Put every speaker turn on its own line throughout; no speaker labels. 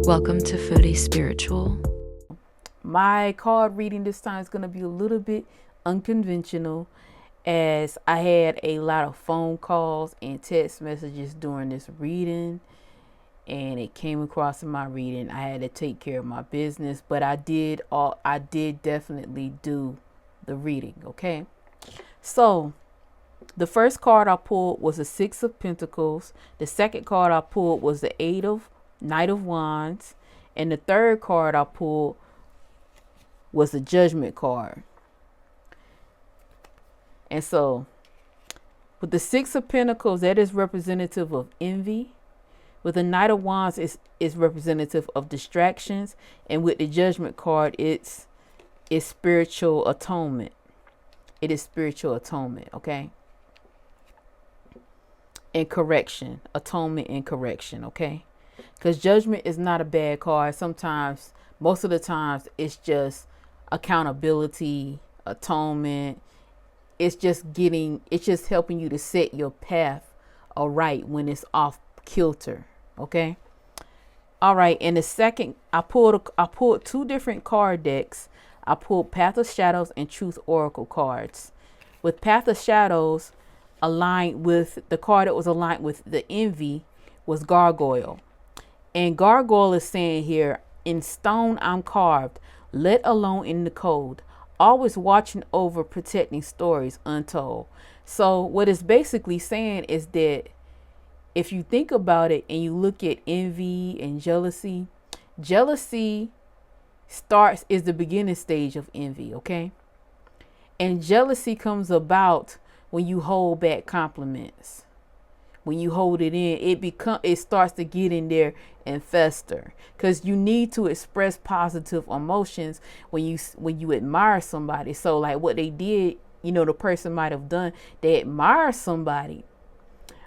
Welcome to Fully Spiritual.
My card reading this time is going to be a little bit unconventional, as I had a lot of phone calls and text messages during this reading, and it came across in my reading. I had to take care of my business, but I did definitely do the reading. Okay, so the first card I pulled was the Six of Pentacles. The second card I pulled was the Knight of Wands, and the third card I pulled was the Judgment card. And so with the Six of Pentacles, that is representative of envy. With the Knight of Wands, is representative of distractions. And with the Judgment card, it's spiritual atonement. It is spiritual atonement, okay? And correction. Atonement and correction, okay? Because Judgment is not a bad card. Sometimes, most of the times, it's just accountability, atonement. It's just helping you to set your path aright when it's off kilter. Okay. All right. And the second, I pulled two different card decks. I pulled Path of Shadows and Truth Oracle cards. With Path of Shadows, aligned with the card that was aligned with the envy was Gargoyle. And Gargoyle is saying here, in stone I'm carved, let alone in the cold, always watching over, protecting stories untold. So what it's basically saying is that if you think about it and you look at envy and jealousy is the beginning stage of envy, okay? And jealousy comes about when you hold back compliments. When you hold it in, it starts to get in there and fester, because you need to express positive emotions when you admire somebody. So like what they did, the person might have done, they admire somebody,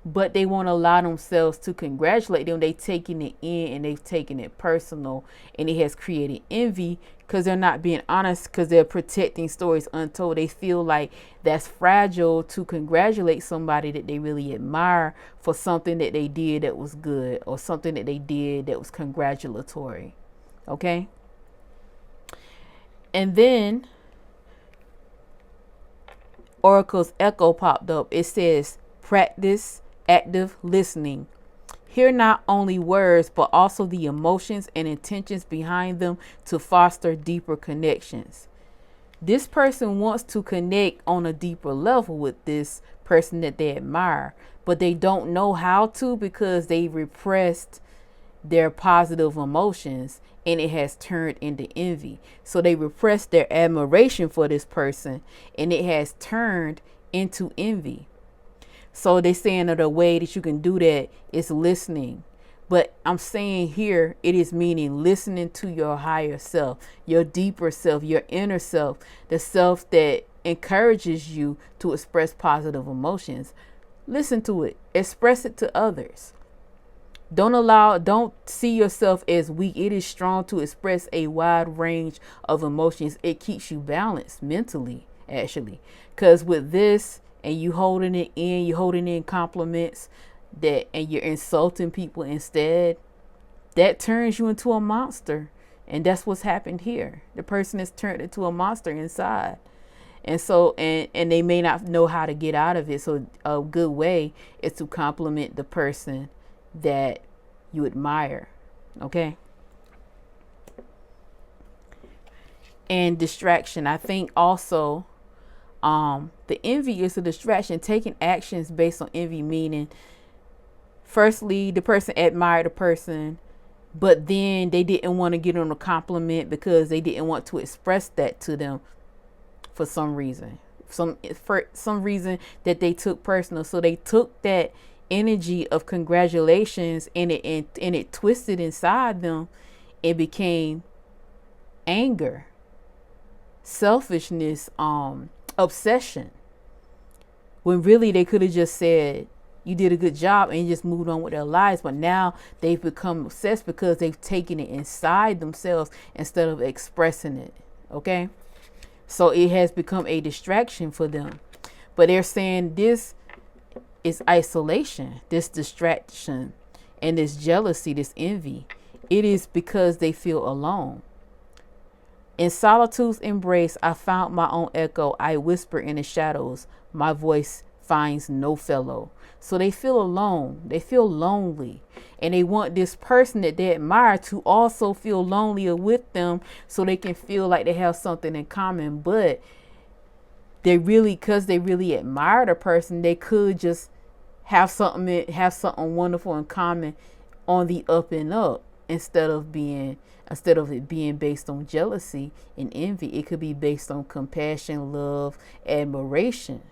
but they won't allow themselves to congratulate them. They taking it in and they've taken it personal, and it has created envy because they're not being honest, because they're protecting stories untold. They feel like that's fragile to congratulate somebody that they really admire for something that they did that was good, or something that they did that was congratulatory. Okay. And then Oracle's Echo popped up. It says, practice active listening. Hear not only words, but also the emotions and intentions behind them to foster deeper connections. This person wants to connect on a deeper level with this person that they admire, but they don't know how to because they repressed their positive emotions, and it has turned into envy. So they repressed their admiration for this person, and it has turned into envy. So they're saying that the way that you can do that is listening. But I'm saying here, it is meaning listening to your higher self, your deeper self, your inner self, the self that encourages you to express positive emotions. Listen to it, express it to others. Don't see yourself as weak. It is strong to express a wide range of emotions. It keeps you balanced mentally, actually. Because with this, and you're holding in compliments and you're insulting people instead, that turns you into a monster. And that's what's happened here. The person is turned into a monster inside. And so, and they may not know how to get out of it. So a good way is to compliment the person that you admire. Okay. And distraction. I think also, the envy is a distraction. Taking actions based on envy, meaning firstly, the person admired the person, but then they didn't want to give them a compliment because they didn't want to express that to them for some reason. For some reason that they took personal. So they took that energy of congratulations and it twisted inside them. It became anger, selfishness, obsession, when really they could have just said you did a good job and just moved on with their lives. But now they've become obsessed because they've taken it inside themselves instead of expressing it. Okay, so it has become a distraction for them. But they're saying this is isolation, this distraction, and this jealousy, this envy it is because they feel alone. In solitude's embrace, I found my own echo. I whisper in the shadows. My voice finds no fellow. So they feel alone. They feel lonely. And they want this person that they admire to also feel lonelier with them so they can feel like they have something in common. But because they really admire the person, they could just have something wonderful in common on the up and up instead of it being based on jealousy and envy. It could be based on compassion, love, admiration.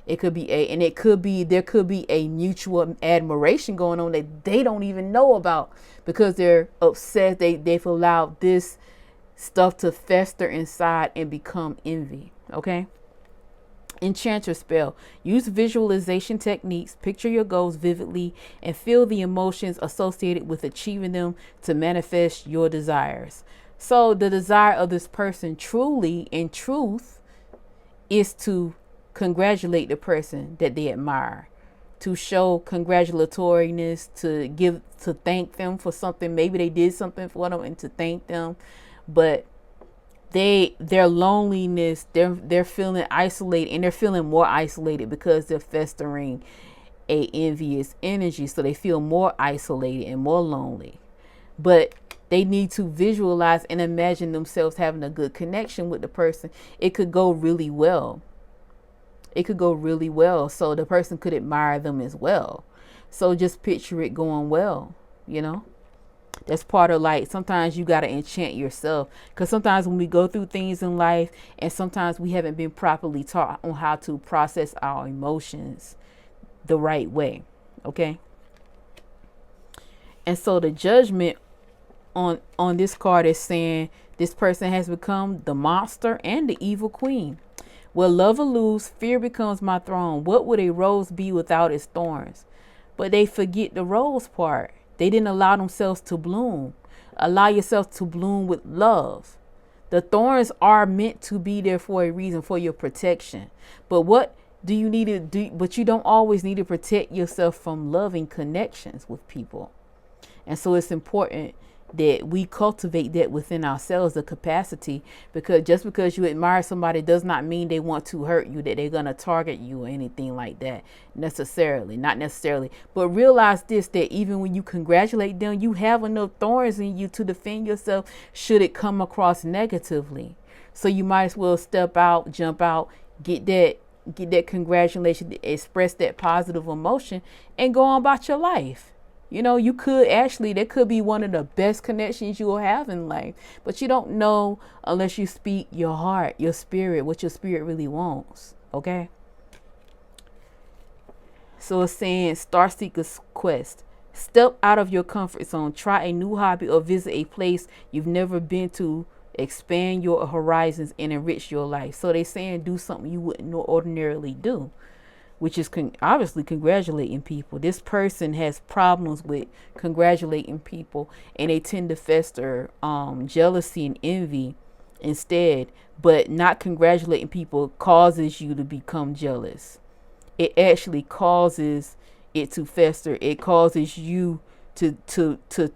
There could be a mutual admiration going on that they don't even know about because they're upset. They've allowed this stuff to fester inside and become envy. Okay. Enchanter spell. Use visualization techniques. Picture your goals vividly and feel the emotions associated with achieving them to manifest your desires. So the desire of this person truly, in truth, is to congratulate the person that they admire, to show congratulatoriness, to thank them for something. Maybe they did something for them and to thank them. But their loneliness, they're feeling isolated, and they're feeling more isolated because they're festering a envious energy. So they feel more isolated and more lonely. But they need to visualize and imagine themselves having a good connection with the person. It could go really well. So the person could admire them as well. So just picture it going well, That's part of, like, sometimes you got to enchant yourself, because sometimes when we go through things in life and sometimes we haven't been properly taught on how to process our emotions the right way. Okay. And so the judgment on this card is saying this person has become the monster and the evil queen. Where love eludes, fear becomes my throne. What would a rose be without its thorns? But they forget the rose part. They didn't allow themselves to bloom. Allow yourself to bloom with love. The thorns are meant to be there for a reason, for your protection. But what do you need to do? But you don't always need to protect yourself from loving connections with people. And so it's important that we cultivate that within ourselves, the capacity, because just because you admire somebody does not mean they want to hurt you, that they're going to target you or anything like that necessarily, not necessarily. But realize this, that even when you congratulate them, you have enough thorns in you to defend yourself should it come across negatively. So you might as well step out, jump out, get that congratulation, express that positive emotion, and go on about your life. You could that could be one of the best connections you will have in life, but you don't know unless you speak your heart, your spirit, what your spirit really wants. Okay. So it's saying Star Seeker's quest. Step out of your comfort zone, try a new hobby or visit a place you've never been to, expand your horizons and enrich your life. So they're saying do something you wouldn't ordinarily do, which is obviously congratulating people. This person has problems with congratulating people, and they tend to fester jealousy and envy instead. But not congratulating people causes you to become jealous. It actually causes it to fester. It causes you to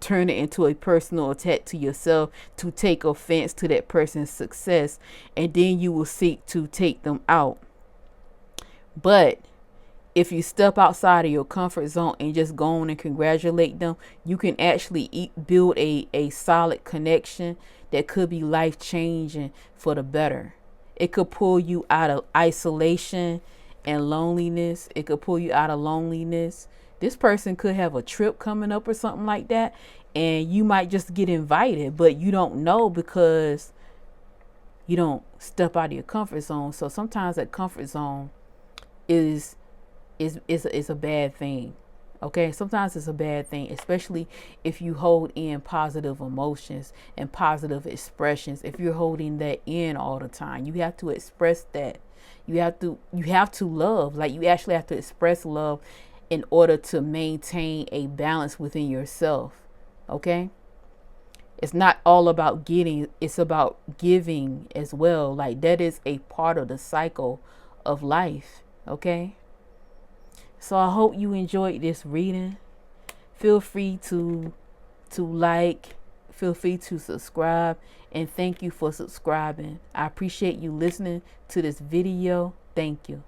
turn it into a personal attack to yourself, to take offense to that person's success, and then you will seek to take them out. But if you step outside of your comfort zone and just go on and congratulate them, you can actually build a solid connection that could be life changing for the better. It could pull you out of isolation and loneliness. It could pull you out of loneliness. This person could have a trip coming up or something like that, and you might just get invited, but you don't know because you don't step out of your comfort zone. So sometimes that comfort zone is a bad thing. Okay, sometimes it's a bad thing, especially if you hold in positive emotions and positive expressions. If you're holding that in all the time, you have to express that. You have to love. Like, you actually have to express love in order to maintain a balance within yourself. Okay, it's not all about getting, it's about giving as well. Like, that is a part of the cycle of life. Okay. So I hope you enjoyed this reading. Feel free to to like, feel free to subscribe, and thank you for subscribing. I appreciate you listening to this video. Thank you.